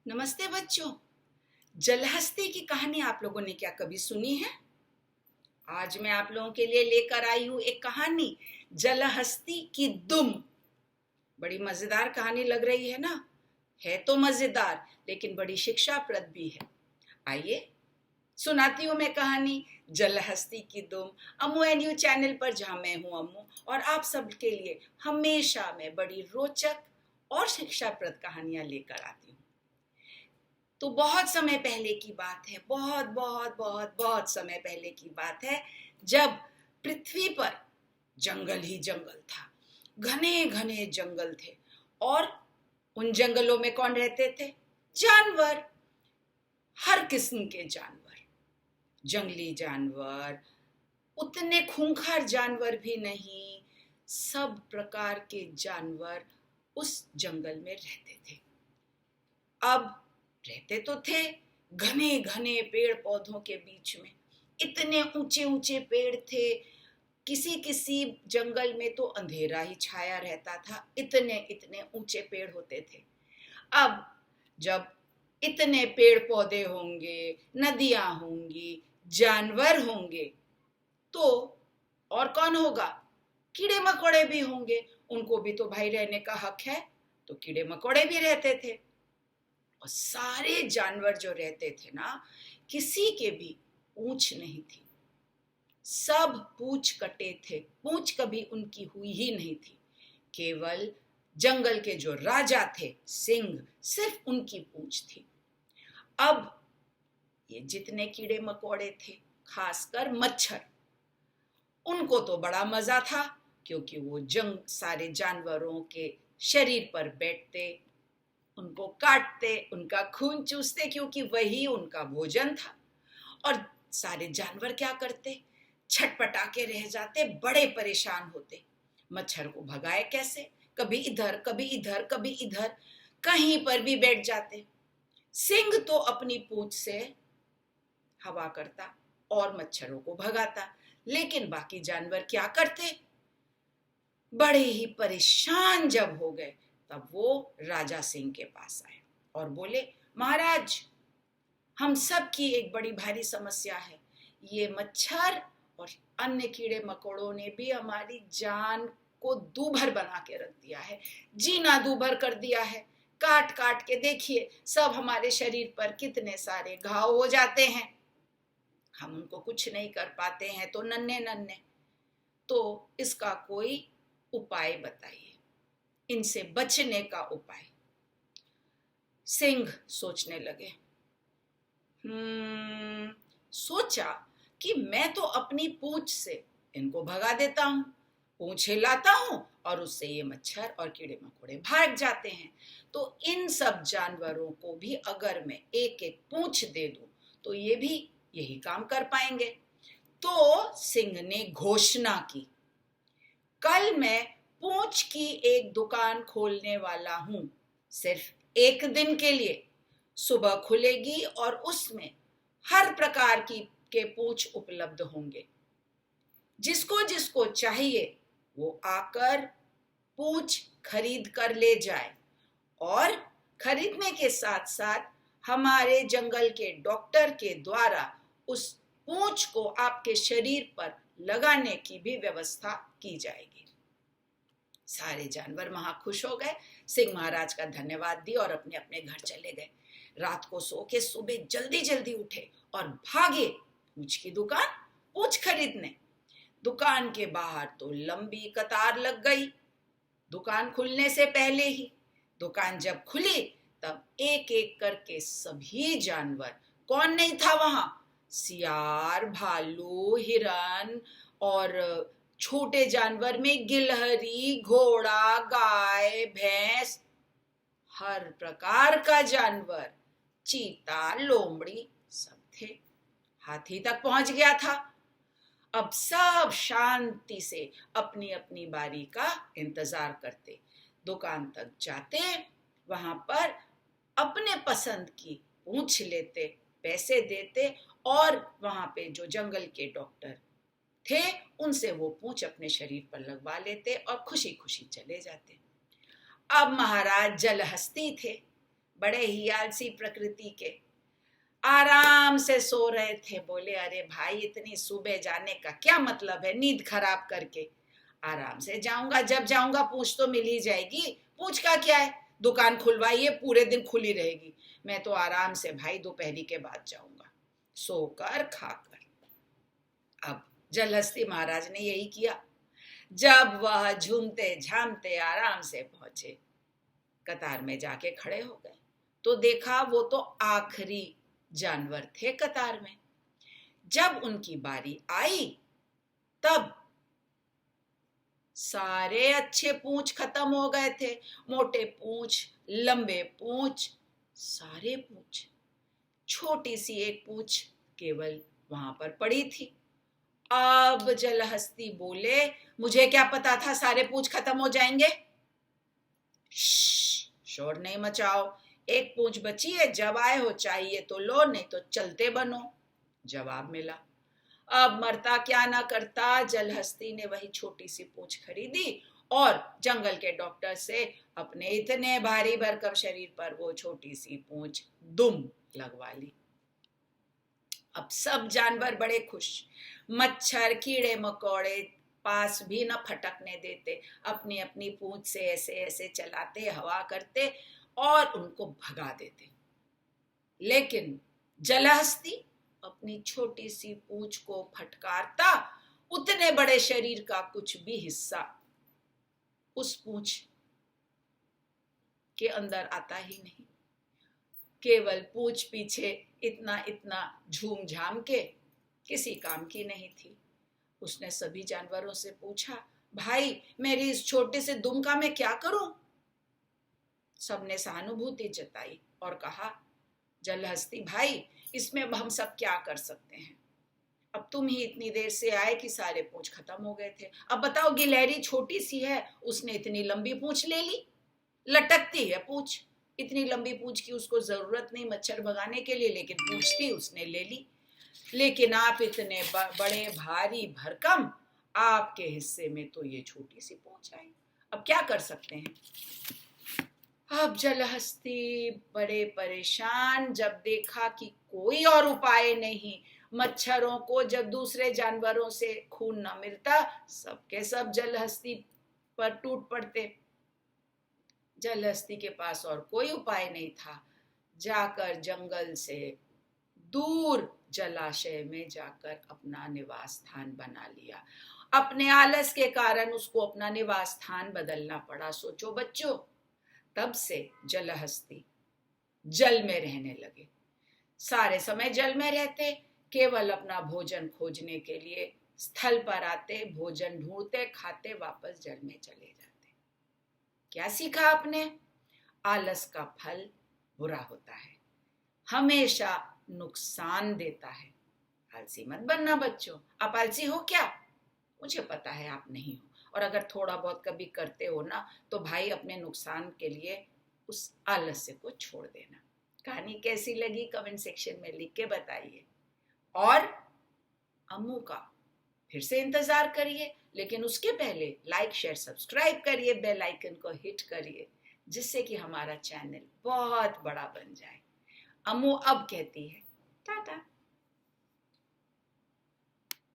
नमस्ते बच्चों। जलहस्ती की कहानी आप लोगों ने क्या कभी सुनी है? आज मैं आप लोगों के लिए लेकर आई हूं एक कहानी, जलहस्ती की दुम। बड़ी मजेदार कहानी लग रही है ना? है तो मजेदार, लेकिन बड़ी शिक्षाप्रद भी है। आइए सुनाती हूँ मैं कहानी, जलहस्ती की दुम। अम्मू एंड यू चैनल पर, जहां मैं हूँ अम्मू और आप सबके लिए हमेशा मैं बड़ी रोचक और शिक्षाप्रद कहानियां लेकर आती हूँ। तो बहुत समय पहले की बात है, बहुत बहुत बहुत बहुत समय पहले की बात है, जब पृथ्वी पर जंगल ही जंगल था। घने घने जंगल थे और उन जंगलों में कौन रहते थे? जानवर। हर किस्म के जानवर, जंगली जानवर, उतने खूंखार जानवर भी नहीं, सब प्रकार के जानवर उस जंगल में रहते थे। अब रहते तो थे घने घने पेड़ पौधों के बीच में। इतने ऊंचे ऊंचे पेड़ थे, किसी किसी जंगल में तो अंधेरा ही छाया रहता था, इतने इतने ऊंचे पेड़ होते थे। अब जब इतने पेड़ पौधे होंगे, नदियां होंगी, जानवर होंगे, तो और कौन होगा? कीड़े मकोड़े भी होंगे। उनको भी तो भाई रहने का हक है, तो कीड़े मकोड़े भी रहते थे। और सारे जानवर जो रहते थे ना, किसी के भी पूंछ नहीं थी, सब पूंछ कटे थे, पूंछ कभी उनकी हुई ही नहीं थी। केवल जंगल के जो राजा थे, सिंह, सिर्फ उनकी पूंछ थी। अब ये जितने कीड़े मकोड़े थे, खासकर मच्छर, उनको तो बड़ा मजा था, क्योंकि वो सारे जानवरों के शरीर पर बैठते, उनको काटते, उनका खून चूसते, क्योंकि वही उनका भोजन था। और सारे जानवर क्या करते? छटपटा के रह जाते, बड़े परेशान होते। मच्छर को भगाए कैसे? कभी इधर कभी इधर कभी इधर, कहीं पर भी बैठ जाते। सिंह तो अपनी पूंछ से हवा करता और मच्छरों को भगाता, लेकिन बाकी जानवर क्या करते? बड़े ही परेशान जब हो गए, तब वो राजा सिंह के पास आए और बोले, महाराज, हम सब की एक बड़ी भारी समस्या है। ये मच्छर और अन्य कीड़े मकोड़ों ने भी हमारी जान को दूभर बना के रख दिया है, जीना दूभर कर दिया है। काट काट के देखिए, सब हमारे शरीर पर कितने सारे घाव हो जाते हैं। हम उनको कुछ नहीं कर पाते हैं, तो नन्हे नन्हे। तो इसका कोई उपाय बताइए, इनसे बचने का उपाय। सिंह सोचने लगे। सोचा कि मैं तो अपनी पूंछ से इनको भगा देता हूं, पूंछ हिलाता हूं और उससे ये मच्छर और कीड़े मकोड़े भाग जाते हैं। तो इन सब जानवरों को भी अगर मैं एक एक पूंछ दे दूं, तो ये भी यही काम कर पाएंगे। तो सिंह ने घोषणा की, कल मैं पूंछ की एक दुकान खोलने वाला हूं, सिर्फ एक दिन के लिए। सुबह खुलेगी और उसमें हर प्रकार की के पूंछ उपलब्ध होंगे। जिसको जिसको चाहिए वो आकर पूंछ खरीद कर ले जाए, और खरीदने के साथ साथ हमारे जंगल के डॉक्टर के द्वारा उस पूंछ को आपके शरीर पर लगाने की भी व्यवस्था की जाएगी। सारे जानवर महा खुश हो गए, सिंह महाराज का धन्यवाद दिए और अपने अपने घर चले गए। रात को सो के सुबह जल्दी जल्दी उठे और भागे पूंछ की दुकान, पूंछ खरीदने। दुकान के बाहर तो लंबी कतार लग गई, दुकान खुलने से पहले ही। दुकान जब खुली, तब एक एक करके सभी जानवर, कौन नहीं था वहां? सियार, भालू, हिरन और छोटे जानवर में गिलहरी, घोड़ा, गाय, भैंस, हर प्रकार का जानवर, चीता, लोमड़ी, सब थे। हाथी तक पहुंच गया था। अब सब शांति से अपनी अपनी बारी का इंतजार करते, दुकान तक जाते, वहां पर अपने पसंद की पूंछ लेते, पैसे देते और वहां पे जो जंगल के डॉक्टर थे उनसे वो पूंछ अपने शरीर पर लगवा लेते और खुशी खुशी चले जाते। अब महाराज जलहस्ती थे, बड़े ही आलसी प्रकृति के, आराम से सो रहे थे। बोले अरे भाई इतनी सुबह जाने का क्या मतलब है, नींद खराब करके। आराम से जाऊंगा, जब जाऊंगा पूछ तो मिल ही जाएगी, पूछ का क्या है, दुकान खुलवाइए पूरे दिन खुली रहेगी। मैं तो आराम से भाई दोपहरी के बाद जाऊंगा, सोकर खाकर। अब जलहस्ती महाराज ने यही किया। जब वह झूमते झामते आराम से पहुंचे, कतार में जाके खड़े हो गए, तो देखा वो तो आखिरी जानवर थे कतार में। जब उनकी बारी आई तब सारे अच्छे पूंछ खत्म हो गए थे, मोटे पूंछ, लंबे पूंछ, सारे पूंछ। छोटी सी एक पूंछ केवल वहां पर पड़ी थी। अब जलहस्ती बोले मुझे क्या पता था सारे पूंछ खत्म हो जाएंगे। शोर नहीं मचाओ, एक पूंछ बची है, जब आए हो चाहिए तो लो, नहीं तो चलते बनो, जवाब मिला। अब मरता क्या ना करता, जलहस्ती ने वही छोटी सी पूंछ खरीदी और जंगल के डॉक्टर से अपने इतने भारी भरकम शरीर पर वो छोटी सी पूंछ दुम लगवा ली। अब सब जानवर बड़े खुश, मच्छर कीड़े मकोड़े पास भी न फटकने देते, अपनी अपनी पूंछ से ऐसे ऐसे चलाते, हवा करते और उनको भगा देते। लेकिन जलहस्ती अपनी छोटी सी पूंछ को फटकारता, उतने बड़े शरीर का कुछ भी हिस्सा उस पूंछ के अंदर आता ही नहीं। केवल पूंछ पीछे इतना इतना झूम झाम के किसी काम की नहीं थी। उसने सभी जानवरों से पूछा, भाई मेरी इस छोटे से दुम का मैं क्या करूं? सबने सहानुभूति जताई और कहा, जलहस्ती भाई इसमें हम सब क्या कर सकते हैं, अब तुम ही इतनी देर से आए कि सारे पूंछ खत्म हो गए थे। अब बताओ, गिलहरी छोटी सी है, उसने इतनी लंबी पूंछ ले ली, लटकती है पूंछ, इतनी लंबी पूंछ की उसको जरूरत नहीं मच्छर भगाने के लिए, लेकिन पूंछ थी उसने ले ली। लेकिन आप इतने बड़े भारी भरकम, आपके हिस्से में तो ये छोटी सी पूंछ आई, अब क्या कर सकते हैं? अब जलहस्ती बड़े परेशान, जब देखा कि कोई और उपाय नहीं, मच्छरों को जब दूसरे जानवरों से खून न मिलता, सबके सब जलहस्ती पर टूट पड़ते। जलहस्ती के पास और कोई उपाय नहीं था, जाकर जंगल से दूर जलाशय में जाकर अपना निवास स्थान बना लिया। अपने आलस के कारण उसको अपना निवास स्थान बदलना पड़ा। सोचो बच्चों, तब से जलहस्ती जल में रहने लगे, सारे समय जल में रहते, केवल अपना भोजन खोजने के लिए स्थल पर आते, भोजन ढूंढते, खाते, वापस जल में चले जाते। क्या सीखा आपने? आलस का फल बुरा होता है, हमेशा नुकसान देता है। आलसी मत बनना बच्चों। आप आलसी हो क्या? मुझे पता है आप नहीं हो, और अगर थोड़ा बहुत कभी करते हो ना, तो भाई अपने नुकसान के लिए उस आलस्य को छोड़ देना। कहानी कैसी लगी कमेंट सेक्शन में लिख के बताइए, और अम्मू का फिर से इंतजार करिए, लेकिन उसके पहले लाइक शेयर सब्सक्राइब करिए, बेल आइकन को हिट करिए, जिससे कि हमारा चैनल बहुत बड़ा बन जाए। अम्मू अब कहती है टाटा।